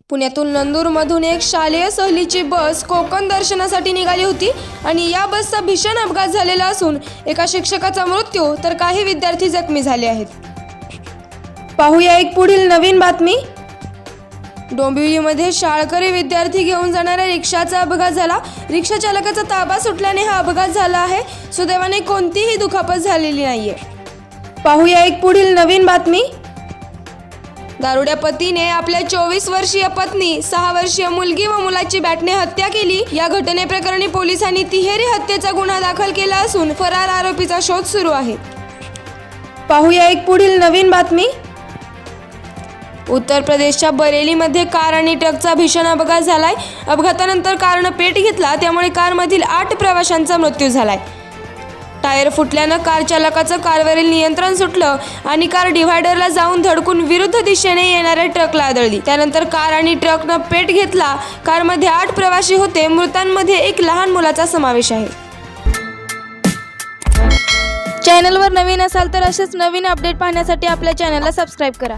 पुण्यातून नंदूरमधून एक शालेय सहलीची बस कोकण दर्शनासाठी निघाली होती आणि या बसचा भीषण अपघात झालेला असून एका शिक्षकाचा मृत्यू तर काही विद्यार्थी जखमी झाले आहेत. पाहूया एक पुढील नवीन बातमी. डोंबिवलीमध्ये शाळकरी विद्यार्थी घेऊन जाणाऱ्या रिक्षाचा अपघात झाला. रिक्षा चालकाचा ताबा सुटल्याने हा अपघात झाला आहे. सुदैवाने कोणतीही दुखापत झालेली नाहीये. पाहूया एक पुढील नवीन बातमी. दारुड्या पतीने आपल्या 24 वर्षीय पत्नी, 6 वर्षीय मुलगी व मुलाची बॅटने हत्या केली. या घटनेप्रकरणी पोलिसांनी तिहेरी हत्येचा गुन्हा दाखल केला असून फरार आरोपीचा शोध सुरू आहे. पाहूया एक पुढील नवीन बातमी. उत्तर प्रदेशच्या बरेलीमध्ये कार आणि ट्रकचा भीषण अपघात झालाय. अपघातानंतर कारनं पेट घेतला, त्यामुळे कारमधील 8 प्रवाशांचा मृत्यू झालाय. टायर फुटल्यानं कार चालकाचं कारवरील नियंत्रण सुटलं आणि कार डिव्हायडरला जाऊन धडकून विरुद्ध दिशेने येणाऱ्या ट्रकला आदळली. त्यानंतर कार आणि ट्रकनं पेट घेतला. कारमध्ये 8 प्रवासी होते. मृतांमध्ये एक लहान मुलाचा समावेश आहे. चॅनलवर नवीन असाल तर असेच नवीन अपडेट पाहण्यासाठी आपल्या चॅनलला सबस्क्राईब करा.